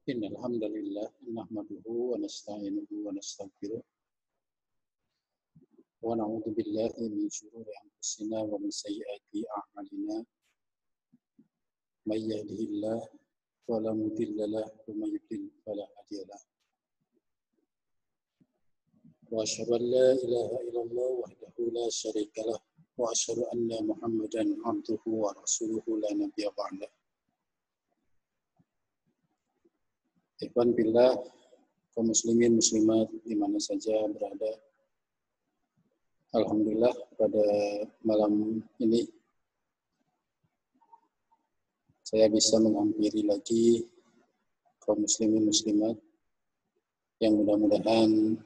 Innal hamdalillah nahmaduhu wa nasta'inuhu wa nastaghfiruh wa na'udzu billahi min shururi anfusina wa min sayyiati a'malina. May yahdihillahu fala mudilla lahu wa may yudlil fala hadiya lahu. Wa asyhadu an la ilaha illallah wahdahu la syarika lahu wa asyhadu anna Muhammadan abduhu wa rasuluhu la nabiyya ba'dah. Ikhwan billah, kaum muslimin muslimat di mana saja berada. Alhamdulillah pada malam ini saya bisa menghampiri lagi kaum muslimin muslimat yang mudah-mudahan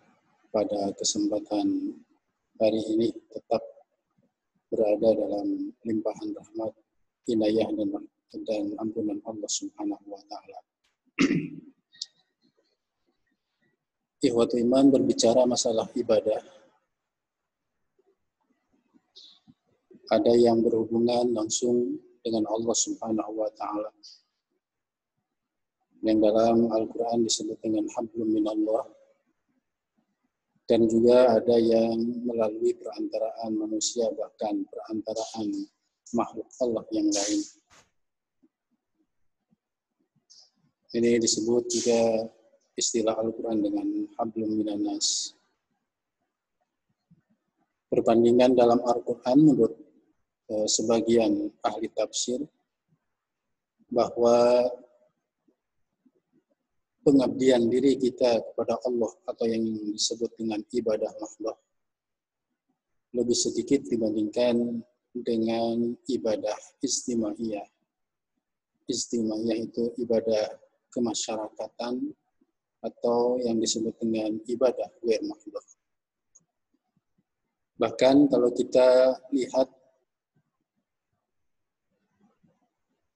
pada kesempatan hari ini tetap berada dalam limpahan rahmat, inayah dan ampunan Allah Subhanahu wa taala. Ikhwatul iman, berbicara masalah ibadah, ada yang berhubungan langsung dengan Allah Subhanahu wa taala. Yang dalam Al-Qur'an disebut dengan hablum minallah, dan juga ada yang melalui perantaraan manusia, bahkan perantaraan makhluk Allah yang lain. Ini disebut juga istilah Al-Quran dengan hablum minannas. Perbandingan dalam Al-Quran menurut sebagian ahli tafsir bahwa pengabdian diri kita kepada Allah atau yang disebut dengan ibadah makhluk lebih sedikit dibandingkan dengan ibadah istimaiyah. Istimaiyah itu ibadah kemasyarakatan atau yang disebut dengan ibadah ghair makhluk. Bahkan kalau kita lihat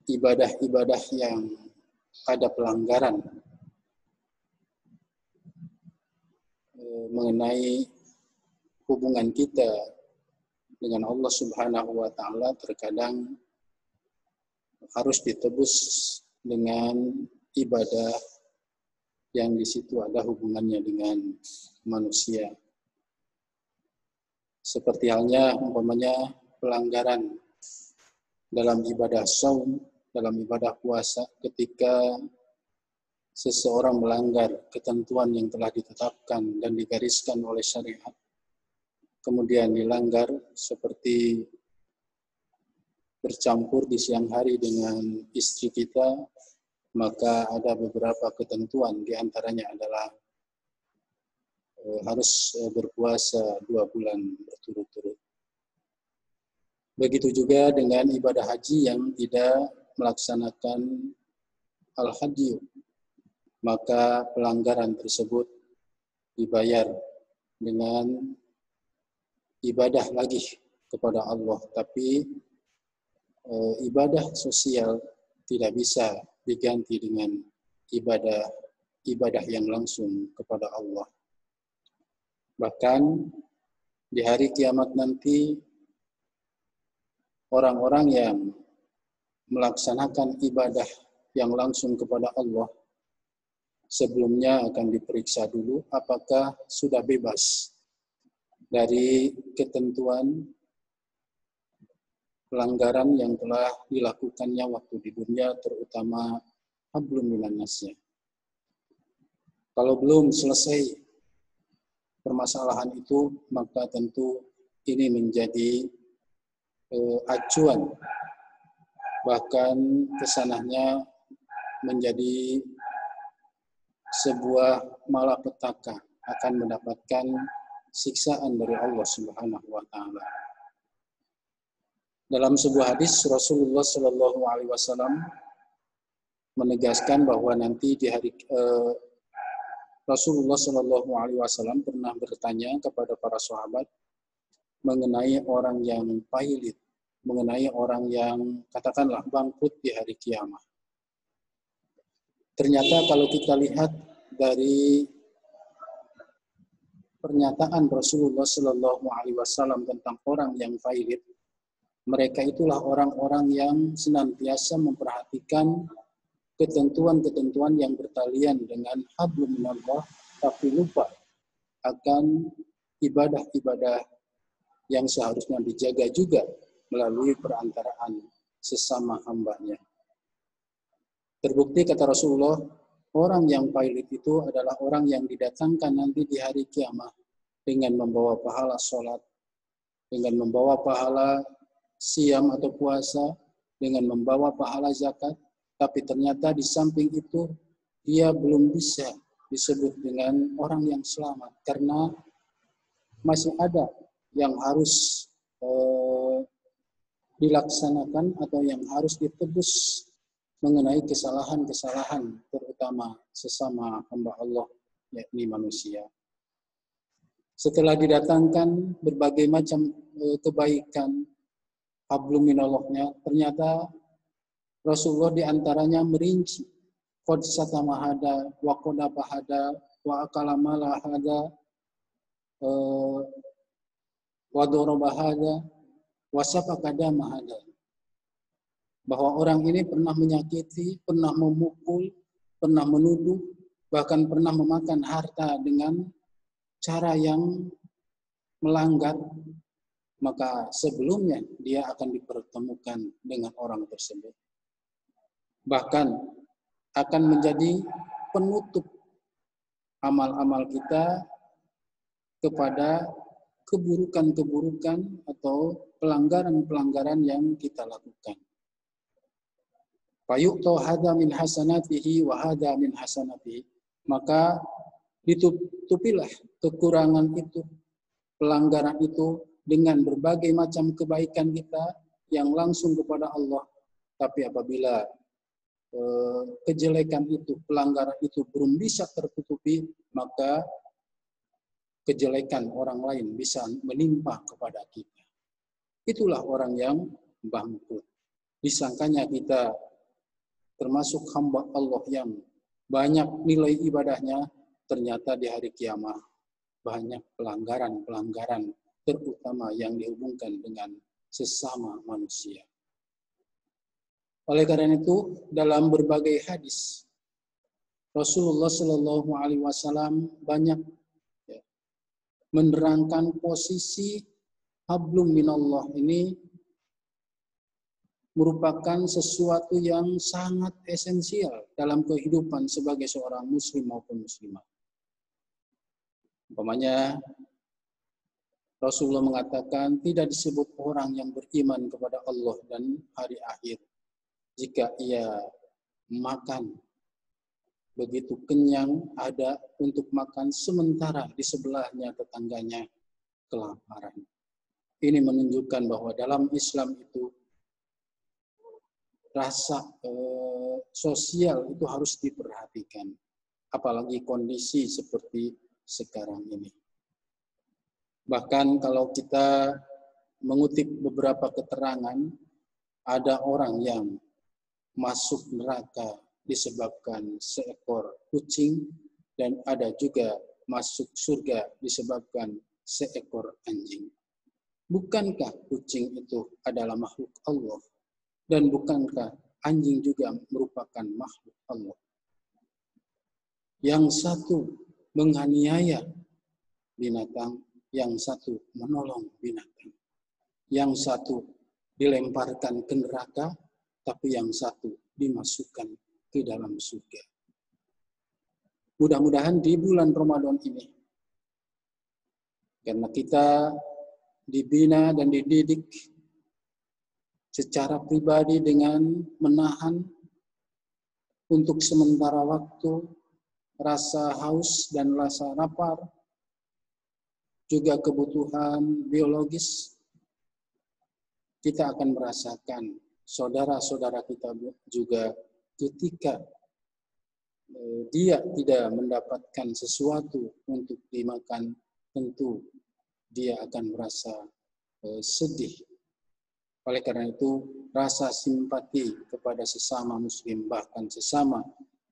ibadah-ibadah yang ada pelanggaran mengenai hubungan kita dengan Allah Subhanahu wa taala, terkadang harus ditebus dengan ibadah yang di situ ada hubungannya dengan manusia. Seperti halnya umpamanya pelanggaran dalam ibadah shaum, dalam ibadah puasa, ketika seseorang melanggar ketentuan yang telah ditetapkan dan digariskan oleh syariat, kemudian dilanggar seperti bercampur di siang hari dengan istri kita, maka ada beberapa ketentuan, di antaranya adalah harus berpuasa 2 bulan berturut-turut. Begitu juga dengan ibadah haji yang tidak melaksanakan al-hadyu, maka pelanggaran tersebut dibayar dengan ibadah lagi kepada Allah, tapi ibadah sosial tidak bisa diganti dengan ibadah yang langsung kepada Allah. Bahkan di hari kiamat nanti, orang-orang yang melaksanakan ibadah yang langsung kepada Allah sebelumnya akan diperiksa dulu apakah sudah bebas dari ketentuan pelanggaran yang telah dilakukannya waktu di dunia, terutama hablum minannasnya. Kalau belum selesai permasalahan itu, maka tentu ini menjadi acuan, bahkan kesananya menjadi sebuah malapetaka, akan mendapatkan siksaan dari Allah Subhanahu wa taala. Dalam sebuah hadis, Rasulullah Shallallahu Alaihi Wasallam menegaskan bahwa nanti di hari Rasulullah Shallallahu Alaihi Wasallam pernah bertanya kepada para sahabat mengenai orang yang pailit, mengenai orang yang katakanlah bangkrut di hari kiamat. Ternyata kalau kita lihat dari pernyataan Rasulullah Shallallahu Alaihi Wasallam tentang orang yang pailit, mereka itulah orang-orang yang senantiasa memperhatikan ketentuan-ketentuan yang bertalian dengan hablum minallah, tapi lupa akan ibadah-ibadah yang seharusnya dijaga juga melalui perantaraan sesama hambanya. Terbukti kata Rasulullah, orang yang pailit itu adalah orang yang didatangkan nanti di hari kiamat dengan membawa pahala sholat, dengan membawa pahala siam atau puasa, dengan membawa pahala zakat, tapi ternyata di samping itu dia belum bisa disebut dengan orang yang selamat karena masih ada yang harus dilaksanakan atau yang harus ditebus mengenai kesalahan-kesalahan terutama sesama hamba Allah yakni manusia. Setelah didatangkan berbagai macam kebaikan hablum minallahnya, ternyata Rasulullah diantaranya merinci qad satama hada wa qad bahada wa akala mala hada wa daraba hada wa safaka dama hada, bahwa orang ini pernah menyakiti, pernah memukul, pernah menuduh, bahkan pernah memakan harta dengan cara yang melanggar, maka sebelumnya dia akan dipertemukan dengan orang tersebut. Bahkan akan menjadi penutup amal-amal kita kepada keburukan-keburukan atau pelanggaran-pelanggaran yang kita lakukan. Fayu'ta hadza min hasanatihi wa hadza min hasanatihi. Maka ditutupilah kekurangan itu, pelanggaran itu dengan berbagai macam kebaikan kita yang langsung kepada Allah. Tapi apabila kejelekan itu, pelanggaran itu belum bisa tertutupi, maka kejelekan orang lain bisa menimpa kepada kita. Itulah orang yang bangkrut. Disangkanya kita termasuk hamba Allah yang banyak nilai ibadahnya, ternyata di hari kiamat banyak pelanggaran-pelanggaran, terutama yang dihubungkan dengan sesama manusia. Oleh karena itu, dalam berbagai hadis, Rasulullah Shallallahu Alaihi Wasallam banyak menerangkan posisi hablum minallah ini merupakan sesuatu yang sangat esensial dalam kehidupan sebagai seorang muslim maupun muslimah. Umpamanya, Rasulullah mengatakan tidak disebut orang yang beriman kepada Allah dan hari akhir jika ia makan begitu kenyang ada untuk makan sementara di sebelahnya tetangganya kelaparan. Ini menunjukkan bahwa dalam Islam itu rasa sosial itu harus diperhatikan, apalagi kondisi seperti sekarang ini. Bahkan kalau kita mengutip beberapa keterangan, ada orang yang masuk neraka disebabkan seekor kucing, dan ada juga masuk surga disebabkan seekor anjing. Bukankah kucing itu adalah makhluk Allah? Dan bukankah anjing juga merupakan makhluk Allah? Yang satu menganiaya binatang, yang satu menolong binatang. Yang satu dilemparkan ke neraka, tapi yang satu dimasukkan ke dalam surga. Mudah-mudahan di bulan Ramadan ini, karena kita dibina dan dididik secara pribadi dengan menahan untuk sementara waktu rasa haus dan rasa lapar, juga kebutuhan biologis, kita akan merasakan saudara-saudara kita juga ketika dia tidak mendapatkan sesuatu untuk dimakan, tentu dia akan merasa sedih. Oleh karena itu, rasa simpati kepada sesama muslim, bahkan sesama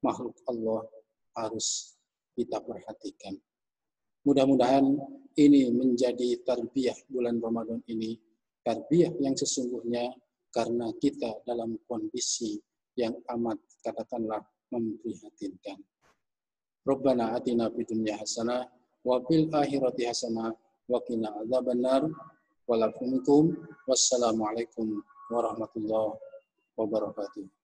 makhluk Allah harus kita perhatikan. Mudah-mudahan ini menjadi tarbiyah bulan Ramadan ini, tarbiyah yang sesungguhnya karena kita dalam kondisi yang amat katakanlah memprihatinkan. Rabbana atina fid dunya hasanah wa fil akhirati hasanah wa qina adzabannar. Wassalamualaikum warahmatullahi wabarakatuh.